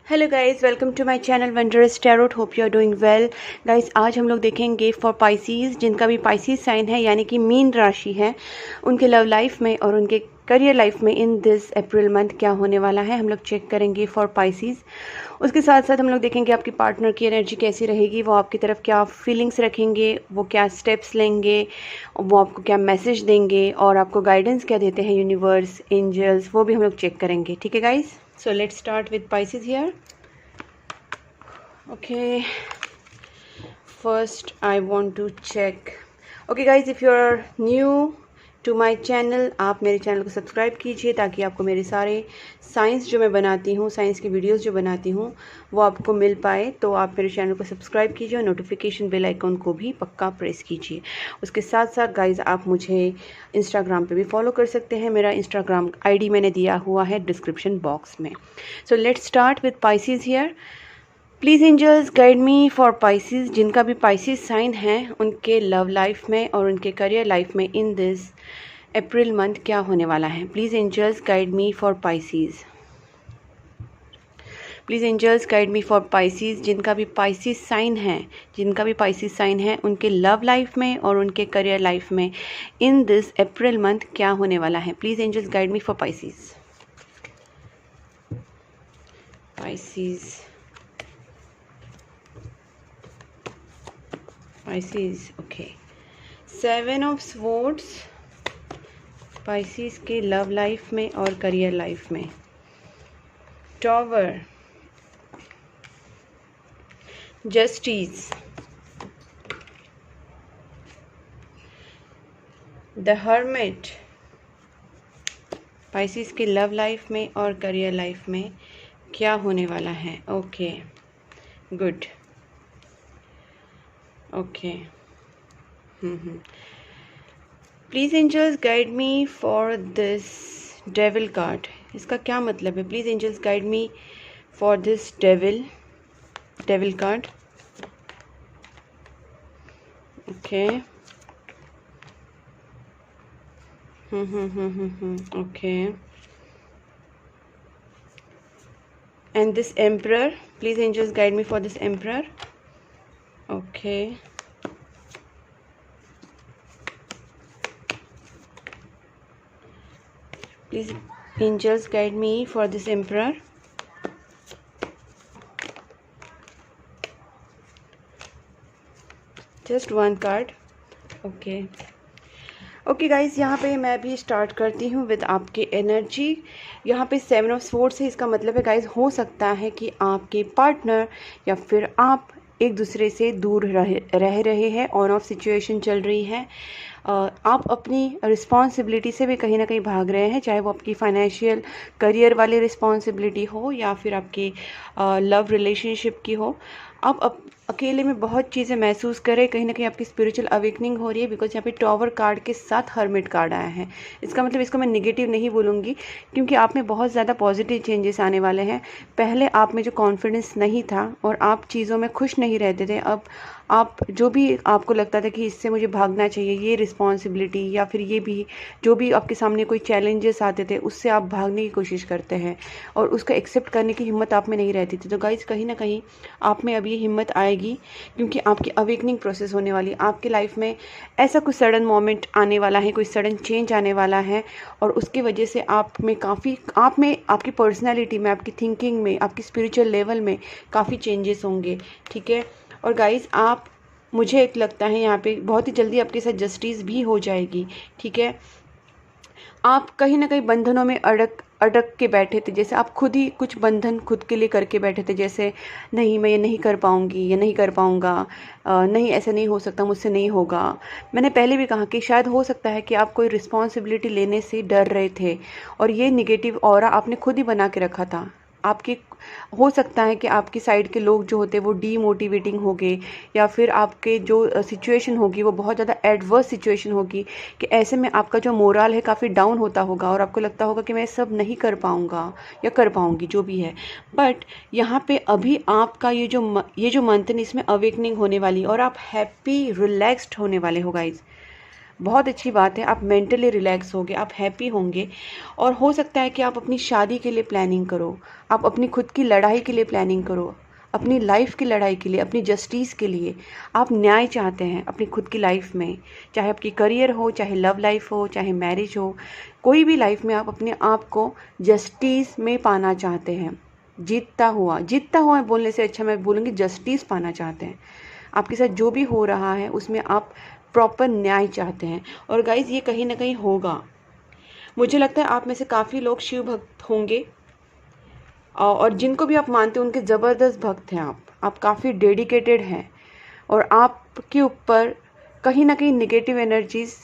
Hello guys, welcome to my channel wondrous tarot. Hope you are doing well. Guys, आज हम लोग देखेंगे for Pisces, जिनका भी पाइसीज साइन है यानी कि मीन राशि है, उनके लव लाइफ में और उनके करियर लाइफ में इन दिस अप्रैल मंथ क्या होने वाला है, हम लोग चेक करेंगे फॉर पाइसीज। उसके साथ साथ हम लोग देखेंगे आपकी पार्टनर की एनर्जी कैसी रहेगी, वो आपकी तरफ क्या फीलिंग्स रखेंगे, वो क्या स्टेप्स लेंगे, वो आपको क्या मैसेज देंगे और आपको गाइडेंस क्या देते हैं यूनिवर्स, एंजल्स, वो भी हम लोग चेक करेंगे। ठीक है guys, so let's start with Pisces here. Okay, first I want to check. Okay guys, if you are new to my channel, आप मेरे चैनल को सब्सक्राइब कीजिए ताकि आपको मेरे सारे साइंस जो मैं बनाती हूँ, साइंस की वीडियोस जो बनाती हूँ, वो आपको मिल पाए। तो आप मेरे चैनल को सब्सक्राइब कीजिए और नोटिफिकेशन बेल आइकन को भी पक्का प्रेस कीजिए। उसके साथ साथ गाइज आप मुझे इंस्टाग्राम पे भी फॉलो कर सकते हैं। मेरा इंस्टाग्राम आईडी मैंने दिया हुआ है डिस्क्रिप्शन बॉक्स में। So let's start with Pisces here. Please angels guide me for Pisces, जिनका भी पाइसेस साइन है उनके लव लाइफ में और उनके करियर लाइफ में इन दिस अप्रैल मंथ क्या होने वाला है। Please angels guide me for Pisces. Please angels guide me for Pisces, जिनका भी पाइसेस साइन है, जिनका भी पाइसेस साइन है उनके लव लाइफ में और उनके करियर लाइफ में इन दिस अप्रैल मंथ क्या होने वाला है। Please angels guide me for Pisces. Pisces, Pisces, okay. 7 of swords Pisces के लव लाइफ में और करियर लाइफ में। Tower, justice, the hermit Pisces के लव लाइफ में और करियर लाइफ में क्या होने वाला है। Okay, good, okay. Please angels guide me for this devil card, इसका क्या मतलब है। Please angels guide me for this devil card. Okay, okay. And this emperor, please angels guide me for this emperor. Okay, please angels guide me for this emperor. Just one card. Okay, okay guys, यहाँ पे मैं भी start करती हूँ with आपके energy. यहाँ पे 7 of swords है, इसका मतलब है गाइज हो सकता है कि आपके पार्टनर या फिर आप एक दूसरे से दूर रह रहे हैं, ऑन ऑफ सिचुएशन चल रही है। आप अपनी रिस्पॉन्सिबिलिटी से भी कहीं ना कहीं भाग रहे हैं, चाहे वो आपकी फाइनेंशियल करियर वाली रिस्पॉन्सिबिलिटी हो या फिर आपकी लव रिलेशनशिप की हो। आप अकेले में बहुत चीज़ें महसूस करें, कहीं ना कहीं आपकी स्पिरिचुअल अवेकनिंग हो रही है, बिकॉज यहाँ पे टॉवर कार्ड के साथ हर्मिट कार्ड आया है। इसका मतलब, इसको मैं निगेटिव नहीं बोलूँगी क्योंकि आप में बहुत ज़्यादा पॉजिटिव चेंजेस आने वाले हैं। पहले आप में जो कॉन्फिडेंस नहीं था और आप चीज़ों में खुश नहीं रहते थे, अब आप जो भी आपको लगता था कि इससे मुझे भागना चाहिए, ये रिस्पॉन्सिबिलिटी या फिर ये भी जो भी आपके सामने कोई चैलेंजेस आते थे उससे आप भागने की कोशिश करते हैं और उसको एक्सेप्ट करने की हिम्मत आप में नहीं रहती थी। तो गाइज, कहीं ना कहीं आप में अब ये हिम्मत आएगी क्योंकि आपकी अवेकनिंग प्रोसेस होने वाली है। आपकी लाइफ में ऐसा कुछ सडन मोमेंट आने वाला है, कोई सडन चेंज आने वाला है और उसकी वजह से आप में आपकी पर्सनैलिटी में, आपकी थिंकिंग में, आपकी स्पिरिचुअल लेवल में काफ़ी चेंजेस होंगे। ठीक है, और गाइज मुझे एक लगता है यहाँ पे बहुत ही जल्दी आपके साथ जस्टिस भी हो जाएगी। ठीक है, आप कहीं ना कहीं बंधनों में अड़क के बैठे थे, जैसे आप खुद ही कुछ बंधन खुद के लिए करके बैठे थे, जैसे नहीं मैं ये नहीं कर पाऊँगी या नहीं कर पाऊँगा, नहीं ऐसा नहीं हो सकता, मुझसे नहीं होगा। मैंने पहले भी कहा कि शायद हो सकता है कि आप कोई रिस्पॉन्सिबिलिटी लेने से डर रहे थे और ये निगेटिव ऑरा आपने खुद ही बना के रखा था। आपकी हो सकता है कि आपकी साइड के लोग जो होते हैं वो डीमोटिवेटिंग हो गए या फिर आपके जो सिचुएशन होगी वो बहुत ज़्यादा एडवर्स सिचुएशन होगी कि ऐसे में आपका जो मोरल है काफ़ी डाउन होता होगा और आपको लगता होगा कि मैं सब नहीं कर पाऊँगा या कर पाऊँगी, जो भी है। बट यहाँ पे अभी आपका ये जो मंथ है इसमें अवेकनिंग होने वाली और आप हैप्पी रिलैक्स्ड होने वाले हो गाइज। बहुत अच्छी बात है, आप मेंटली रिलैक्स होगे, आप हैप्पी होंगे। और हो सकता है कि आप अपनी शादी के लिए प्लानिंग करो, आप अपनी खुद की लड़ाई के लिए प्लानिंग करो, अपनी लाइफ की लड़ाई के लिए, अपनी जस्टिस के लिए। आप न्याय चाहते हैं अपनी खुद की लाइफ में, चाहे आपकी करियर हो, चाहे लव लाइफ हो, चाहे मैरिज हो, कोई भी लाइफ में आप अपने आप को जस्टिस में पाना चाहते हैं। जीतता हुआ बोलने से अच्छा मैं बोलूँगी जस्टिस पाना चाहते हैं। आपके साथ जो भी हो रहा है उसमें आप प्रॉपर न्याय चाहते हैं। और गाइज़ ये कहीं ना कहीं होगा। मुझे लगता है आप में से काफ़ी लोग शिव भक्त होंगे, और जिनको भी आप मानते हैं उनके ज़बरदस्त भक्त हैं आप काफ़ी डेडिकेटेड हैं। और आपके ऊपर कहीं ना कहीं नेगेटिव एनर्जीज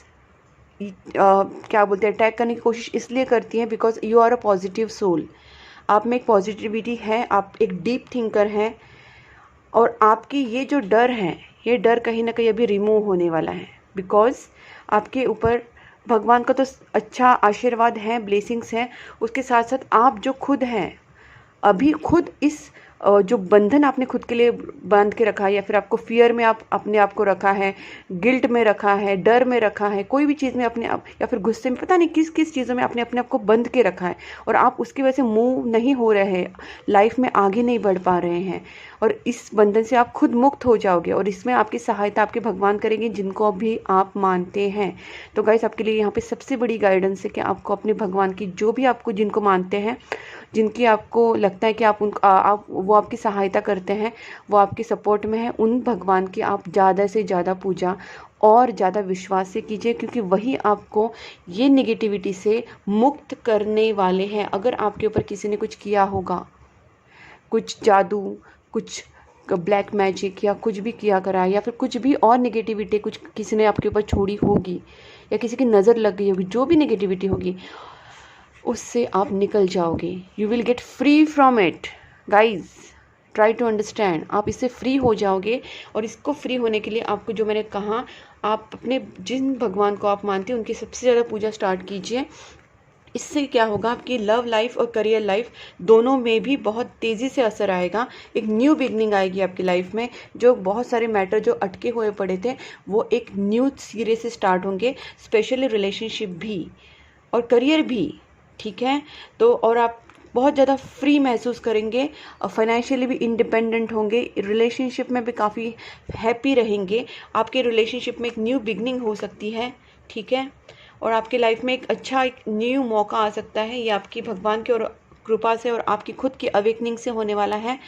क्या बोलते हैं अटैक करने की कोशिश इसलिए करती हैं because you are a positive soul. आप में एक पॉजिटिविटी है, आप एक डीप थिंकर हैं। और आपकी ये जो डर है, ये डर कहीं ना कहीं अभी रिमूव होने वाला है बिकॉज आपके ऊपर भगवान का तो अच्छा आशीर्वाद है, ब्लेसिंग्स हैं। उसके साथ साथ आप जो खुद हैं अभी खुद इस जो बंधन आपने खुद के लिए बांध के रखा है, या फिर आपको फियर में आप अपने आप को रखा है, गिल्ट में रखा है, डर में रखा है, कोई भी चीज़ में अपने आप, या फिर गुस्से में, पता नहीं किस किस चीज़ों में आपने अपने आप को बंद के रखा है। और आप उसकी वजह से मूव नहीं हो रहे हैं, लाइफ में आगे नहीं बढ़ पा रहे हैं। और इस बंधन से आप खुद मुक्त हो जाओगे। और इसमें आपकी सहायता आपके भगवान करेंगे, जिनको भी आप मानते हैं। तो गाइस आपके लिए यहाँ पे सबसे बड़ी गाइडेंस है कि आपको अपने भगवान की, जो भी आपको जिनको मानते हैं, जिनकी आपको लगता है कि वो आपकी सहायता करते हैं, वो आपके सपोर्ट में है, उन भगवान की आप ज़्यादा से ज़्यादा पूजा और ज़्यादा विश्वास से कीजिए, क्योंकि वही आपको ये नेगेटिविटी से मुक्त करने वाले हैं। अगर आपके ऊपर किसी ने कुछ किया होगा, कुछ जादू, कुछ ब्लैक मैजिक, या कुछ भी किया करा, या फिर कुछ भी और नेगेटिविटी कुछ किसी ने आपके ऊपर छोड़ी होगी, या किसी की नज़र लग गई होगी, जो भी नेगेटिविटी होगी उससे आप निकल जाओगे। You will get free from it guys, try to understand. आप इससे फ्री हो जाओगे। और इसको फ्री होने के लिए आपको, जो मैंने कहा, आप अपने जिन भगवान को आप मानते हैं उनकी सबसे ज़्यादा पूजा स्टार्ट कीजिए। इससे क्या होगा, आपकी लव लाइफ और करियर लाइफ दोनों में भी बहुत तेज़ी से असर आएगा। एक न्यू बिगनिंग आएगी आपकी लाइफ में। जो बहुत सारे मैटर जो अटके हुए पड़े थे वो एक न्यू सिरे से स्टार्ट होंगे, स्पेशली रिलेशनशिप भी और करियर भी, ठीक है। तो और आप बहुत ज़्यादा फ्री महसूस करेंगे, फाइनेंशियली भी इंडिपेंडेंट होंगे, रिलेशनशिप में भी काफ़ी हैप्पी रहेंगे। आपके रिलेशनशिप में एक न्यू बिगनिंग हो सकती है, ठीक है। और आपके लाइफ में एक अच्छा एक न्यू मौका आ सकता है। ये आपकी भगवान की और कृपा से और आपकी खुद की अवेकनिंग से होने वाला है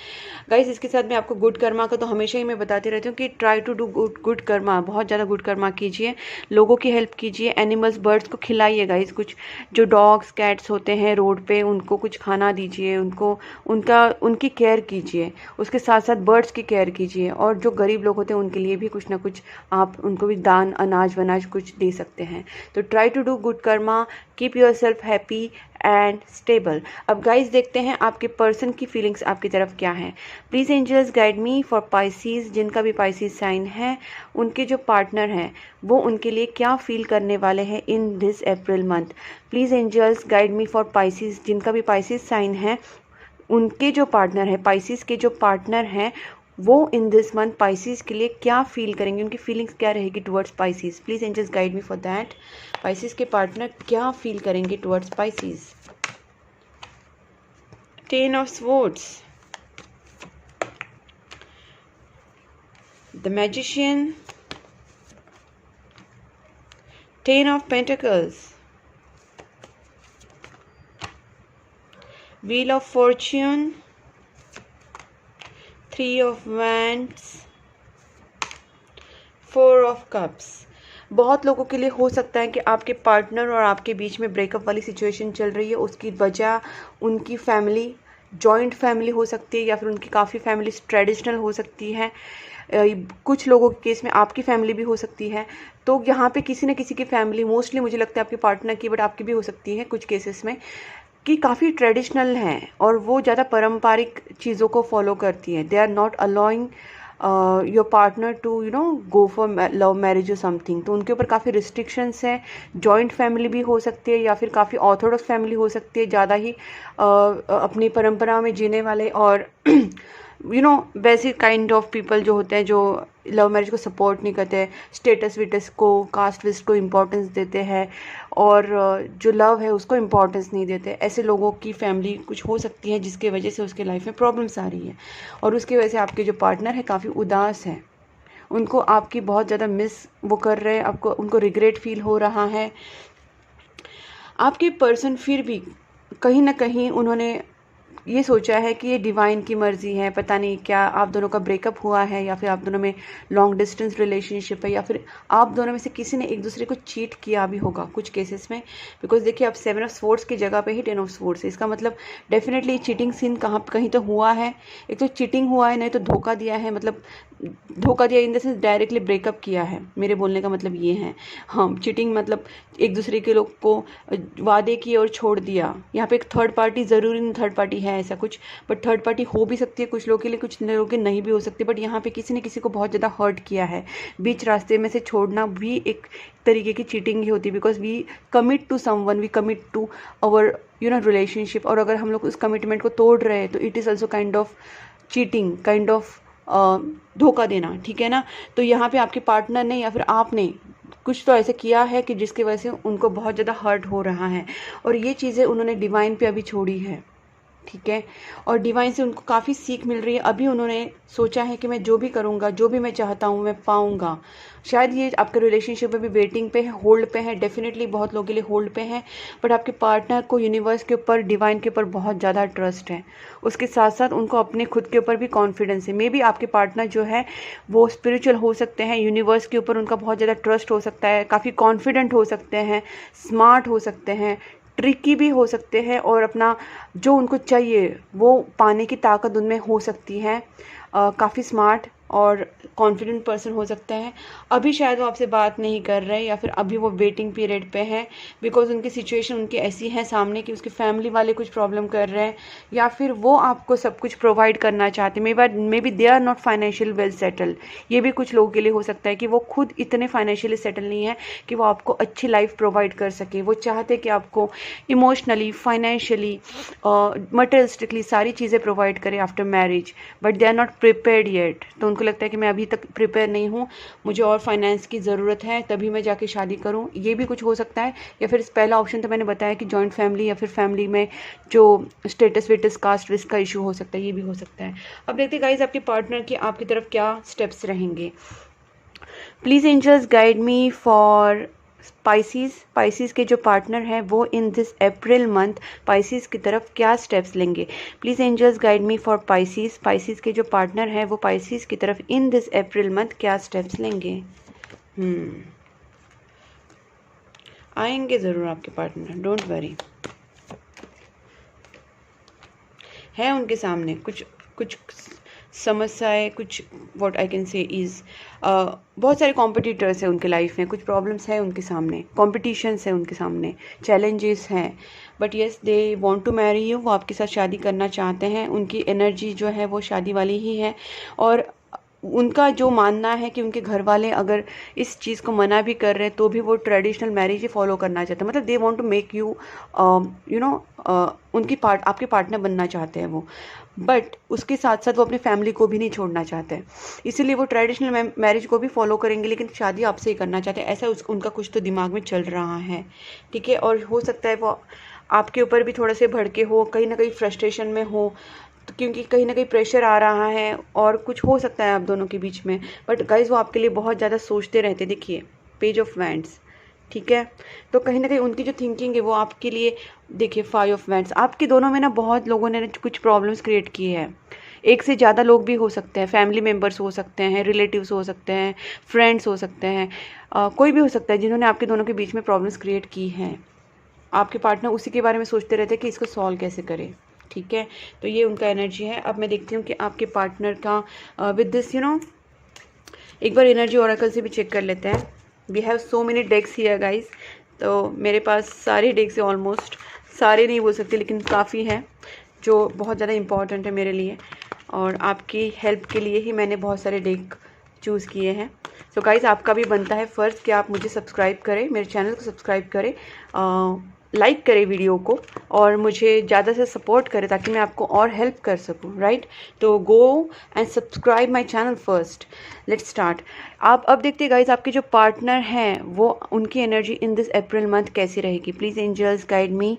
गाइस। इसके साथ मैं आपको गुड कर्मा का तो हमेशा ही मैं बताती रहती हूँ कि try to do good karma, बहुत ज़्यादा गुड कर्मा कीजिए, लोगों की हेल्प कीजिए, एनिमल्स बर्ड्स को खिलाइए गाइस। कुछ जो डॉग्स कैट्स होते हैं रोड पे, उनको कुछ खाना दीजिए, उनकी केयर कीजिए। उसके साथ साथ बर्ड्स की केयर कीजिए। और जो गरीब लोग होते हैं उनके लिए भी कुछ ना कुछ आप उनको भी दान, अनाज वनाज कुछ दे सकते हैं। तो try to do good karma, keep yourself happy and stable. अब गाइस देखते हैं आपके पर्सन की फीलिंग्स आपकी तरफ क्या है। Please angels guide me for Pisces, जिनका भी पाइसीज साइन है, उनके जो पार्टनर हैं वो उनके लिए क्या फील करने वाले हैं in this April month. Please angels guide me for Pisces, जिनका भी पाइसीज साइन है, उनके जो पार्टनर है, पाइसीज के जो पार्टनर हैं, वो इन दिस मंथ पाइसीज के लिए क्या फील करेंगे, उनकी फीलिंग्स क्या रहेगी towards Pisces. Please angels guide me for that. Pisces के पार्टनर क्या फील करेंगे towards Pisces. Ten of Swords, the Magician, Ten of Pentacles, Wheel of Fortune, Three of Wands, Four of Cups। बहुत लोगों के लिए हो सकता है कि आपके पार्टनर और आपके बीच में ब्रेकअप वाली सिचुएशन चल रही है। उसकी वजह उनकी फैमिली, जॉइंट फैमिली हो सकती है, या फिर उनकी काफ़ी फैमिली ट्रेडिशनल हो सकती है। कुछ लोगों के केस में आपकी फैमिली भी हो सकती है। तो यहाँ पे किसी न किसी की फैमिली, मोस्टली मुझे लगता है आपके पार्टनर की, बट आपकी भी हो सकती है कुछ केसेस में, कि काफ़ी ट्रेडिशनल हैं और वो ज़्यादा पारंपरिक चीज़ों को फॉलो करती है। They are not allowing your partner to go for love marriage or something. तो उनके ऊपर काफ़ी रिस्ट्रिक्शंस हैं। जॉइंट फैमिली भी हो सकती है, या फिर काफ़ी ऑर्थोडॉक्स फैमिली हो सकती है, ज़्यादा ही अपनी परंपरा में जीने वाले। और वैसे काइंड ऑफ पीपल जो होते हैं जो लव मैरिज को सपोर्ट नहीं करते हैं, स्टेटस विटस को, कास्ट विस्ट को इम्पोर्टेंस देते हैं और जो लव है उसको इम्पोर्टेंस नहीं देते, ऐसे लोगों की फैमिली कुछ हो सकती है जिसके वजह से उसके लाइफ में प्रॉब्लम्स आ रही है और उसकी वजह से आपके जो पार्टनर है काफ़ी उदास हैं, उनको आपकी बहुत ज़्यादा मिस वो कर रहे हैं, आपको उनको रिग्रेट फील हो रहा है। आपके पर्सन फिर भी कहीं ना कहीं उन्होंने ये सोचा है कि ये डिवाइन की मर्ज़ी है, पता नहीं क्या आप दोनों का ब्रेकअप हुआ है या फिर आप दोनों में लॉन्ग डिस्टेंस रिलेशनशिप है या फिर आप दोनों में से किसी ने एक दूसरे को चीट किया भी होगा कुछ केसेस में। बिकॉज देखिए, अब 7 ऑफ स्वॉर्ड्स की जगह पे ही 10 ऑफ स्वॉर्ड्स है, इसका मतलब डेफिनेटली चीटिंग सीन कहीं तो हुआ है। एक तो चीटिंग हुआ है, नहीं तो धोखा दिया है, मतलब धोखा दिया in the sense directly breakup किया है। मेरे बोलने का मतलब ये है, हाँ, चीटिंग मतलब एक दूसरे के लोग को वादे किए और छोड़ दिया। यहाँ पे एक थर्ड पार्टी, ज़रूरी नहीं थर्ड पार्टी है ऐसा कुछ, बट थर्ड पार्टी हो भी सकती है कुछ लोगों के लिए, कुछ लोगों के नहीं भी हो सकती। बट यहाँ पे किसी ने किसी को बहुत ज़्यादा हर्ट किया है, बीच रास्ते में से छोड़ना भी एक तरीके की चीटिंग ही होती है। Because we commit to someone, we commit to our relationship, और अगर हम लोग उस कमिटमेंट को तोड़ रहे हैं तो it is also kind of cheating, kind of धोखा देना, ठीक है ना। तो यहाँ पे आपके पार्टनर ने या फिर आपने कुछ तो ऐसे किया है कि जिसकी वजह से उनको बहुत ज़्यादा हर्ट हो रहा है और ये चीज़ें उन्होंने डिवाइन पे अभी छोड़ी है, ठीक है। और डिवाइन से उनको काफ़ी सीख मिल रही है। अभी उन्होंने सोचा है कि मैं जो भी करूँगा, जो भी मैं चाहता हूँ मैं पाऊँगा। शायद ये आपके रिलेशनशिप में भी वेटिंग पे है, होल्ड पे है, डेफिनेटली बहुत लोगों के लिए होल्ड पे है। बट आपके पार्टनर को यूनिवर्स के ऊपर, डिवाइन के ऊपर बहुत ज़्यादा ट्रस्ट है। उसके साथ साथ उनको अपने खुद के ऊपर भी कॉन्फिडेंस है। मे बी आपके पार्टनर जो है वो स्पिरिचुअल हो सकते हैं, यूनिवर्स के ऊपर उनका बहुत ज़्यादा ट्रस्ट हो सकता है, काफ़ी कॉन्फिडेंट हो सकते हैं, स्मार्ट हो सकते हैं, ट्रिकी भी हो सकते हैं और अपना जो उनको चाहिए वो पाने की ताकत उनमें हो सकती है। काफ़ी स्मार्ट और कॉन्फिडेंट पर्सन हो सकता है। अभी शायद वो आपसे बात नहीं कर रहे या फिर अभी वो वेटिंग पीरियड पे हैं, बिकॉज उनकी सिचुएशन उनकी ऐसी है सामने कि उसकी फैमिली वाले कुछ प्रॉब्लम कर रहे हैं या फिर वो आपको सब कुछ प्रोवाइड करना चाहते हैं। Maybe they are not financial well settle. ये भी कुछ लोगों के लिए हो सकता है कि वो खुद इतने फाइनेंशियली सेटल नहीं है कि वो आपको अच्छी लाइफ प्रोवाइड कर सके। वो चाहते हैं कि आपको इमोशनली, फाइनेंशियली, मटेरियलिस्टिकली सारी चीज़ें प्रोवाइड करें after marriage, but they are not prepared yet. तो उनको लगता है कि मैं अभी तक प्रिपेयर नहीं हूँ, मुझे और फाइनेंस की ज़रूरत है, तभी मैं जाके शादी करूँ। ये भी कुछ हो सकता है। या फिर पहला ऑप्शन तो मैंने बताया कि जॉइंट फैमिली या फिर फैमिली में जो स्टेटस वेटस, कास्ट विस्ट का इशू हो सकता है, ये भी हो सकता है। अब देखते हैं गाइज आपके पार्टनर की आपकी तरफ क्या स्टेप्स रहेंगे। Please angels guide me for Pisces के जो पार्टनर हैं वो in this April month Pisces की तरफ क्या स्टेप्स लेंगे। Please angels guide me for Pisces के जो पार्टनर हैं वो स्पाइसीज की तरफ इन दिस अप्रैल मंथ क्या स्टेप्स लेंगे। आएंगे ज़रूर आपके पार्टनर, डोंट वरी। है उनके सामने कुछ समस्याएं, कुछ what I can say is बहुत सारे कॉम्पिटिटर्स हैं उनके लाइफ में, कुछ प्रॉब्लम्स हैं उनके सामने, कॉम्पिटिशन्स हैं उनके सामने, चैलेंजेस हैं, but yes they want to marry you. वो आपके साथ शादी करना चाहते हैं। उनकी एनर्जी जो है वो शादी वाली ही है और उनका जो मानना है कि उनके घर वाले अगर इस चीज़ को मना भी कर रहे हैं तो भी वो ट्रेडिशनल मैरिज ही फॉलो करना चाहते हैं। मतलब they want to make you आपके पार्टनर बनना चाहते हैं वो, बट उसके साथ साथ वो अपनी फैमिली को भी नहीं छोड़ना चाहते हैं। इसीलिए वो ट्रेडिशनल मैरिज को भी फॉलो करेंगे लेकिन शादी आपसे ही करना चाहते हैं। ऐसा उनका कुछ तो दिमाग में चल रहा है, ठीक है। और हो सकता है वो आपके ऊपर भी थोड़ा से भड़के हो, कहीं ना कहीं फ्रस्ट्रेशन में हो, तो क्योंकि कहीं ना कहीं प्रेशर आ रहा है और कुछ हो सकता है आप दोनों के बीच में। बट गाइज वो आपके लिए बहुत ज़्यादा सोचते रहते। देखिए पेज ऑफ वैंड्स, ठीक है। तो कहीं ना कहीं उनकी जो थिंकिंग है वो आपके लिए, देखिए 5 ऑफ वैंड्स, आपके दोनों में ना बहुत लोगों ने कुछ प्रॉब्लम्स क्रिएट की है। एक से ज़्यादा लोग भी हो सकते हैं, फैमिली मेम्बर्स हो सकते हैं, रिलेटिव्स हो सकते हैं, फ्रेंड्स हो सकते हैं, कोई भी हो सकता है जिन्होंने आपके दोनों के बीच में प्रॉब्लम्स क्रिएट की हैं। आपके पार्टनर उसी के बारे में सोचते रहते हैं कि इसको सॉल्व कैसे करें, ठीक है। तो ये उनका एनर्जी है। अब मैं देखती हूँ कि आपके पार्टनर का विद दिस एक बार एनर्जी ओरेकल से भी चेक कर लेते हैं। We have so many decks here guys, तो मेरे पास सारे डेक्स है, ऑलमोस्ट सारे नहीं बोल सकते लेकिन काफ़ी हैं जो बहुत ज़्यादा इंपॉर्टेंट है मेरे लिए, और आपकी हेल्प के लिए ही मैंने बहुत सारे डेक चूज़ किए हैं। सो गाइज आपका भी बनता है फ़र्ज़ कि आप मुझे सब्सक्राइब करें, मेरे चैनल को सब्सक्राइब करें, लाइक करें वीडियो को और मुझे ज़्यादा से सपोर्ट करें ताकि मैं आपको और हेल्प कर सकूं, राइट। तो go and subscribe my channel first. Let's start. आप अब देखते हैं गाइज आपके जो पार्टनर हैं वो उनकी energy in this April month कैसी रहेगी। Please angels guide me.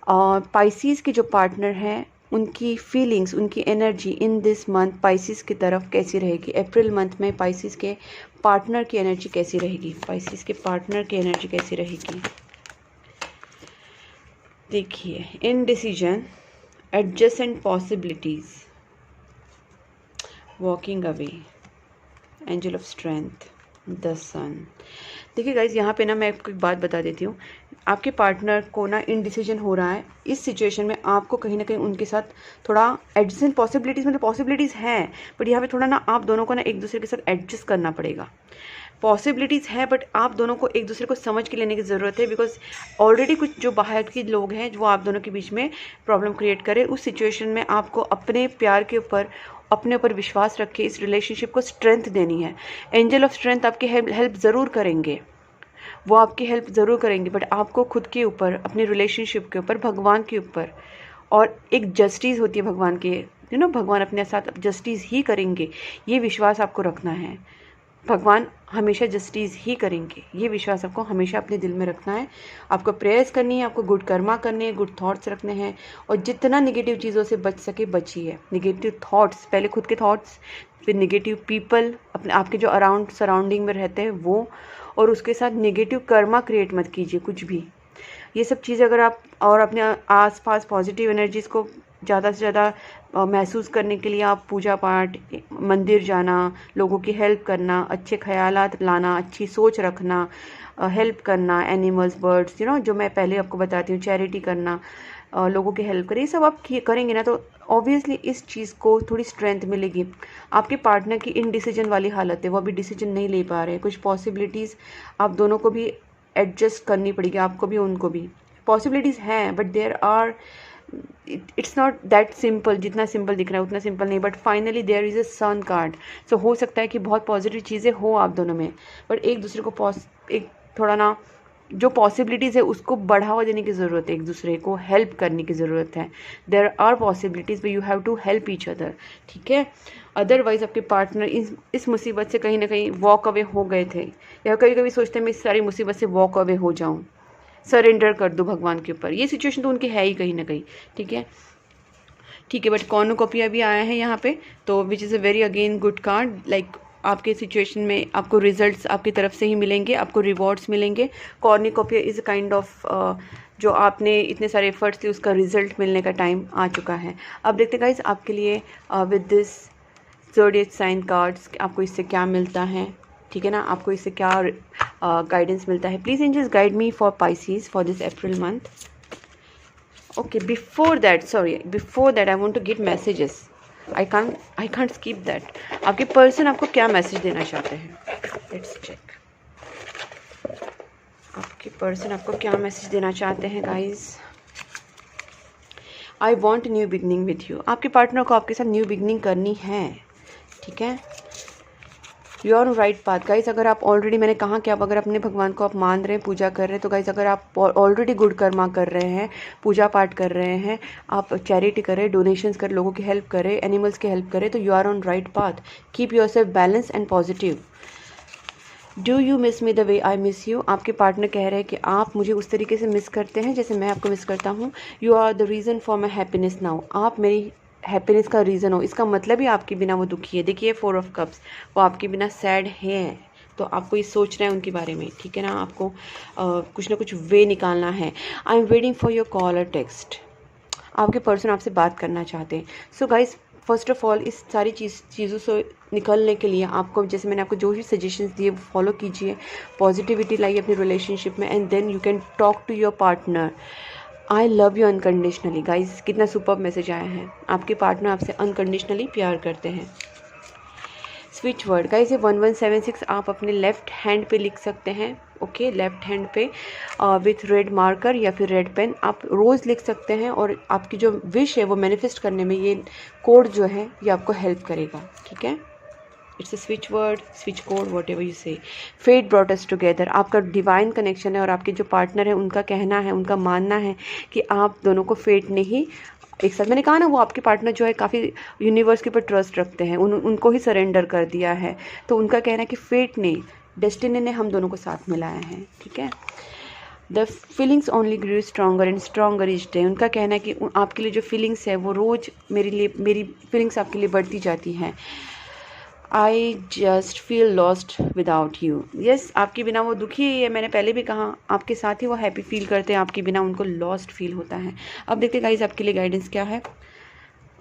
Pisces के जो पार्टनर हैं उनकी फीलिंग्स, उनकी energy in this month Pisces की तरफ कैसी रहेगी। अप्रैल मंथ में पाइसिस के पार्टनर की एनर्जी कैसी रहेगी। पाइसिस के पार्टनर की एनर्जी कैसी रहेगी। देखिए, indecision, adjustment possibilities, walking away, angel of strength, the sun. देखिए गाइज यहाँ पे ना मैं आपको एक बात बता देती हूँ। आपके पार्टनर को ना इनडिसीजन हो रहा है इस सिचुएशन में। आपको कहीं ना कहीं उनके साथ थोड़ा एडजस्टेंट पॉसिबिलिटीज़, मतलब पॉसिबिलिटीज़ हैं बट यहाँ पे थोड़ा ना आप दोनों को ना एक दूसरे के साथ एडजस्ट करना पड़ेगा। पॉसिबिलिटीज़ है बट आप दोनों को एक दूसरे को समझ के लेने की ज़रूरत है, बिकॉज ऑलरेडी कुछ जो बाहर के लोग हैं जो आप दोनों के बीच में प्रॉब्लम क्रिएट करें। उस सिचुएशन में आपको अपने प्यार के ऊपर, अपने ऊपर विश्वास रख के इस रिलेशनशिप को स्ट्रेंथ देनी है। एंजल ऑफ स्ट्रेंथ आपकी हेल्प ज़रूर करेंगे, वो आपकी हेल्प ज़रूर करेंगे, बट आपको खुद के ऊपर, अपने रिलेशनशिप के ऊपर, भगवान के ऊपर, और एक जस्टिस होती है भगवान के, भगवान अपने साथ जस्टिस ही करेंगे, ये विश्वास आपको रखना है। भगवान हमेशा जस्टिस ही करेंगे, ये विश्वास आपको हमेशा अपने दिल में रखना है। आपको प्रेयर्स करनी है, आपको गुड कर्मा करने हैं, गुड थॉट्स रखने हैं, और जितना निगेटिव चीज़ों से बच सके बचिए। निगेटिव थॉट्स, पहले खुद के थॉट्स, फिर निगेटिव पीपल, अपने आपके जो अराउंड सराउंडिंग में रहते हैं वो, और उसके साथ नेगेटिव कर्मा क्रिएट मत कीजिए कुछ भी। ये सब चीज़ें अगर आप, और अपने आसपास पॉजिटिव एनर्जीज़ को ज़्यादा से ज़्यादा महसूस करने के लिए आप पूजा पाठ, मंदिर जाना, लोगों की हेल्प करना, अच्छे ख्यालात लाना, अच्छी सोच रखना, हेल्प करना एनिमल्स, बर्ड्स, जो मैं पहले आपको बताती हूँ, चैरिटी करना, लोगों की हेल्प करें, ये सब आप करेंगे ना तो ऑब्वियसली इस चीज़ को थोड़ी स्ट्रेंथ मिलेगी। आपके पार्टनर की इनडिसीजन वाली हालत है, वो अभी डिसीजन नहीं ले पा रहे हैं। कुछ पॉसिबिलिटीज़ आप दोनों को भी एडजस्ट करनी पड़ेगी, आपको भी उनको भी। पॉसिबिलिटीज़ हैं but there are, it's not that simple. जितना सिंपल दिख रहा है उतना सिंपल नहीं, but finally there is a sun card. So हो सकता है कि बहुत पॉजिटिव चीज़ें हो आप दोनों में, बट एक दूसरे को एक थोड़ा ना जो पॉसिबिलिटीज़ है उसको बढ़ावा देने की ज़रूरत है, एक दूसरे को हेल्प करने की ज़रूरत है। There are possibilities but you have to help each other, ठीक है। अदरवाइज़ आपके पार्टनर इस मुसीबत से कहीं ना कहीं वॉक अवे हो गए थे, या कभी कभी सोचते हैं मैं इस सारी मुसीबत से वॉक अवे हो जाऊँ, सरेंडर कर दूँ भगवान के ऊपर। ये सिचुएशन तो उनकी है ही कहीं ना कहीं, ठीक है। ठीक है, बट कॉर्नुकोपिया भी आया है यहाँ पे, तो which is a very again good card. Like आपके सिचुएशन में आपको रिजल्ट्स आपकी तरफ से ही मिलेंगे, आपको रिवॉर्ड्स मिलेंगे। Cornucopia is a kind of जो आपने इतने सारे एफर्ट्स लिए उसका रिजल्ट मिलने का टाइम आ चुका है। अब देखते हैं गाइस आपके लिए with this zodiac sign cards आपको इससे क्या मिलता है, ठीक है ना, आपको इससे क्या गाइडेंस मिलता है। Please angels guide me for Pisces for this April month. Okay, before that I want to get messages. I can't skip that. आपके पर्सन आपको क्या मैसेज देना चाहते हैं, लेट्स चेक। आपके पर्सन आपको क्या मैसेज देना चाहते हैं guys. I want new beginning with you. आपके पार्टनर को आपके साथ न्यू बिगनिंग करनी है, ठीक है। You are on right path guys. अगर आप ऑलरेडी, मैंने कहा कि आप अगर अपने भगवान को आप मान रहे हैं, पूजा कर रहे हैं, तो गाइज अगर आप ऑलरेडी गुड कर्मा कर रहे हैं, पूजा पाठ कर रहे हैं, आप चैरिटी करें, डोनेशंस करें, लोगों की हेल्प करें, एनिमल्स की हेल्प करें, तो you are on right path. Keep yourself balance and positive. Do you miss me the way I miss you. आपके पार्टनर कह रहे हैं कि आप मुझे उस तरीके से मिस करते हैं जैसे मैं आपको मिस करता हूँ। You are the reason for my happiness now. आप मेरी हैप्पीनेस का रीज़न हो, इसका मतलब ही आपके बिना वो दुखी है। देखिए 4 ऑफ कप्स, वो आपके बिना सैड है, तो आपको ये सोचना है उनके बारे में, ठीक है ना। आपको कुछ ना कुछ वे निकालना है। I am waiting for your call और टेक्स्ट। आपके पर्सन आपसे बात करना चाहते हैं। So guys first of all इस सारी चीज़ों से निकलने के लिए आपको, जैसे मैंने आपको जो भी सजेशंस दिए वो फॉलो कीजिए, पॉजिटिविटी लाइए अपनी रिलेशनशिप में, and then you can talk to your partner. I love you unconditionally. Guys कितना सुपर्ब मैसेज आया है। आपके पार्टनर आपसे अनकंडीशनली प्यार करते हैं। स्विच वर्ड गाइज, ये 1176 आप अपने लेफ्ट हैंड पे लिख सकते हैं, ओके। लेफ्ट हैंड पे विथ रेड मार्कर या फिर रेड पेन आप रोज़ लिख सकते हैं, और आपकी जो विश है वो मैनिफेस्ट करने में ये कोड जो है ये आपको हेल्प करेगा, ठीक है। It's a switch word, switch code, what ever you से। फेट ब्रॉट अस टुगेदर, आपका डिवाइन कनेक्शन है और आपके जो पार्टनर है उनका कहना है, उनका मानना है कि आप दोनों को फेट ने ही एक साथ, मैंने कहा ना, वो आपके पार्टनर जो है काफ़ी यूनिवर्स के ऊपर ट्रस्ट रखते हैं, उनको ही सरेंडर कर दिया है, तो उनका कहना है कि फेट ने, डेस्टिनी ने हम दोनों को साथ मिलाया है, ठीक है। The feelings only grew stronger and stronger each day, उनका कहना है कि आपके लिए जो फीलिंग्स है वो रोज़ मेरी फीलिंग्स आपके लिए बढ़ती जाती हैं। I just feel lost without you, yes, आपके बिना वो दुखी है, मैंने पहले भी कहा, आपके साथ ही वो हैप्पी फील करते हैं, आपके बिना उनको लॉस्ट फील होता है। अब देखते गाइज आपके लिए गाइडेंस क्या है।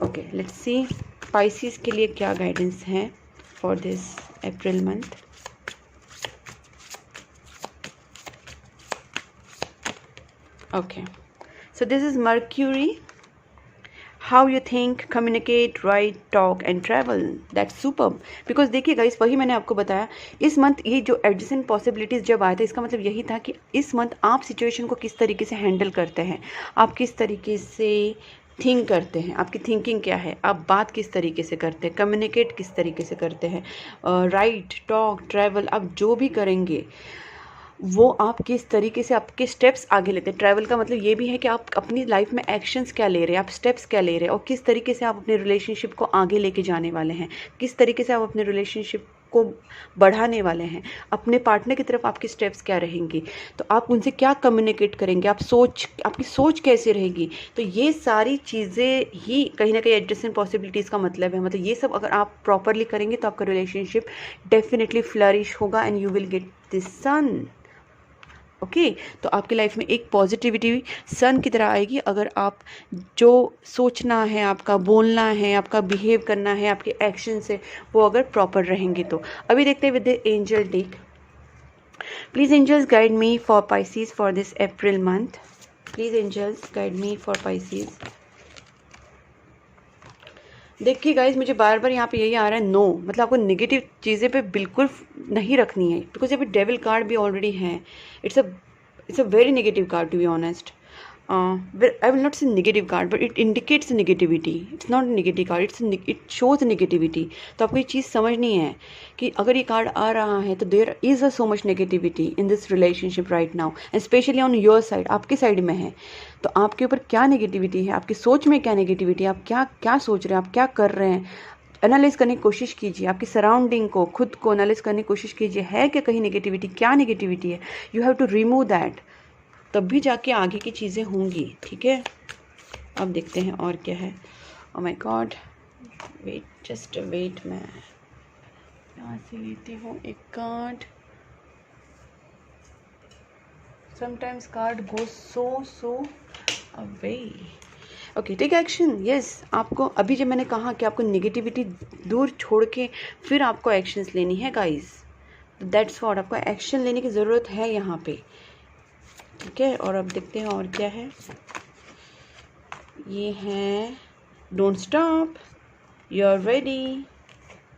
ओके, लेट्स सी स्पाइसीज के लिए क्या गाइडेंस है for this April month. Okay, so this is mercury, how you think, communicate, right, talk and travel, that's superb. Because देखिए गाइस, वही मैंने आपको बताया, इस मंथ ये जो एडजेसेंट पॉसिबिलिटीज़ जब आए थे, इसका मतलब यही था कि इस मंथ आप सिचुएशन को किस तरीके से हैंडल करते हैं, आप किस तरीके से थिंक करते हैं, आपकी थिंकिंग क्या है, आप बात किस तरीके से करते हैं, कम्युनिकेट किस तरीके से करते हैं, राइट, टॉक, ट्रैवल, आप जो भी करेंगे वो आप किस तरीके से आपके स्टेप्स आगे लेते हैं। ट्रैवल का मतलब ये भी है कि आप अपनी लाइफ में एक्शंस क्या ले रहे हैं, आप स्टेप्स क्या ले रहे हैं, और किस तरीके से आप अपने रिलेशनशिप को आगे लेके जाने वाले हैं, किस तरीके से आप अपने रिलेशनशिप को बढ़ाने वाले हैं, अपने पार्टनर की तरफ आपके स्टेप्स क्या रहेंगी, तो आप उनसे क्या कम्युनिकेट करेंगे, आपकी सोच कैसे रहेगी। तो ये सारी चीज़ें ही कहीं ना कहीं एडजस्टेंट पॉसिबिलिटीज़ का मतलब है। मतलब ये सब अगर आप प्रॉपरली करेंगे तो आपका रिलेशनशिप डेफिनेटली फ्लरिश होगा and you will get this soon. Okay, तो आपकी लाइफ में एक पॉजिटिविटी सन की तरह आएगी अगर आप जो सोचना है, आपका बोलना है, आपका बिहेव करना है, आपके एक्शन से वो अगर प्रॉपर रहेंगे तो। अभी देखते हैं with the angel deck, please angels guide me for Pisces for this April month, please angels guide me for Pisces. देखिए गाइज, मुझे बार बार यहाँ पे यही आ रहा है नो, मतलब आपको नेगेटिव चीज़ें पे बिल्कुल नहीं रखनी है, बिकॉज यहाँ पे डेविल कार्ड भी ऑलरेडी है। It's a very negative card to be honest. I will not say negative card, but it indicates negativity. It's not a negative card. It shows negativity. तो आपको ये चीज़ समझनी है कि अगर ये कार्ड आ रहा है तो there is a so much negativity in this relationship right now, and especially on your side, आपके साइड में है। तो आपके ऊपर क्या नेगेटिविटी है, आपकी सोच में क्या नेगेटिविटी है, आप क्या सोच रहे हैं, आप क्या कर रहे हैं, एनालाइज करने की कोशिश कीजिए, आपकी सराउंडिंग को, खुद को एनालाइज करने की कोशिश कीजिए, है क्या कहीं नेगेटिविटी, क्या नेगेटिविटी है, you have to remove that, तब भी जाके आगे की चीज़ें होंगी, ठीक है। अब देखते हैं और क्या है। Oh my god, wait, just wait, मैं यहाँ से लेती हूँ एक card. Sometimes card go so away. Okay, take action. Yes, आपको अभी जब मैंने कहा कि आपको नेगेटिविटी दूर छोड़ के फिर आपको एक्शंस लेनी है गाइस, दैट्स व्हाट, आपको एक्शन लेने की ज़रूरत है यहाँ पे, ठीक है। और अब देखते हैं और क्या है। ये है don't stop, you are ready,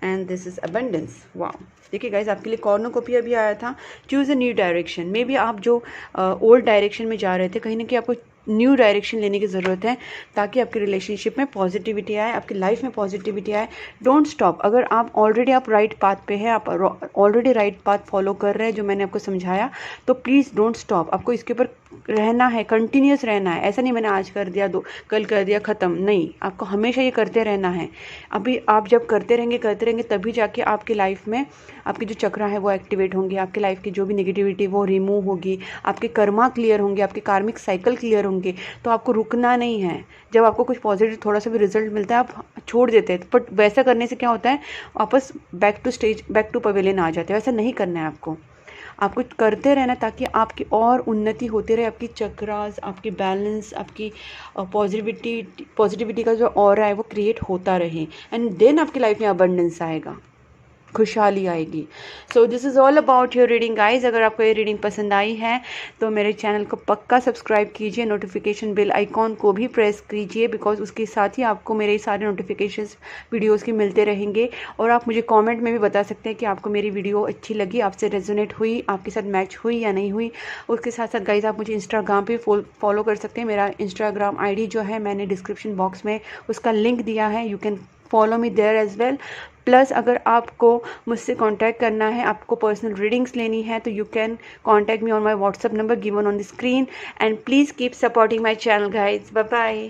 and this is abundance. Wow, देखिए गाइज, आपके लिए कॉर्नोकोपिया भी आया था, choose a new direction. Maybe आप जो ओल्ड डायरेक्शन में जा रहे थे, कहीं ना कहीं आपको न्यू डायरेक्शन लेने की ज़रूरत है ताकि आपकी रिलेशनशिप में पॉजिटिविटी आए, आपकी लाइफ में पॉजिटिविटी आए। Don't stop. अगर आप ऑलरेडी आप राइट पाथ पे हैं, आप ऑलरेडी राइट पाथ फॉलो कर रहे हैं जो मैंने आपको समझाया, तो प्लीज़ डोंट स्टॉप। आपको इसके ऊपर रहना है, कंटिन्यूस रहना है। ऐसा नहीं मैंने आज कर दिया, कल कर दिया, ख़त्म नहीं, आपको हमेशा ये करते रहना है। अभी आप जब करते रहेंगे तभी जाके आपकी लाइफ में आपकी जो चक्रा है वो एक्टिवेट होंगे, आपकी लाइफ की जो भी नेगेटिविटी वो रिमूव होगी, आपके कर्मा क्लियर होंगे, आपके कार्मिक साइकिल क्लियर होंगे। तो आपको रुकना नहीं है। जब आपको कुछ पॉजिटिव थोड़ा सा भी रिजल्ट मिलता है आप छोड़ देते हैं, बट वैसा करने से क्या होता है, वापस बैक टू पवेलियन आ जाते हैं। वैसा नहीं करना है आपको करते रहना ताकि आपकी और उन्नति होती रहे, आपकी चक्रास, आपकी बैलेंस, आपकी पॉजिटिविटी का जो ऑरा है वो क्रिएट होता रहे, एंड देन आपकी लाइफ में अबंडेंस आएगा, खुशहाली आएगी। So this is all about your reading guys. अगर आपको ये रीडिंग पसंद आई है तो मेरे चैनल को पक्का सब्सक्राइब कीजिए, नोटिफिकेशन बेल आइकॉन को भी प्रेस कीजिए, बिकॉज उसके साथ ही आपको मेरे सारे नोटिफिकेशंस वीडियोस की मिलते रहेंगे। और आप मुझे कमेंट में भी बता सकते हैं कि आपको मेरी वीडियो अच्छी लगी, आपसे रेजोनेट हुई, आपके साथ मैच हुई या नहीं हुई। उसके साथ साथ गाइज आप मुझे इंस्टाग्राम पे फॉलो कर सकते हैं। मेरा इंस्टाग्राम ID जो है मैंने डिस्क्रिप्शन बॉक्स में उसका लिंक दिया है, you can follow me there as well. Plus अगर आपको मुझसे कांटेक्ट करना है, आपको पर्सनल रीडिंग्स लेनी है, तो you can contact me on my WhatsApp number given on the screen and please keep supporting my channel guys. Bye bye.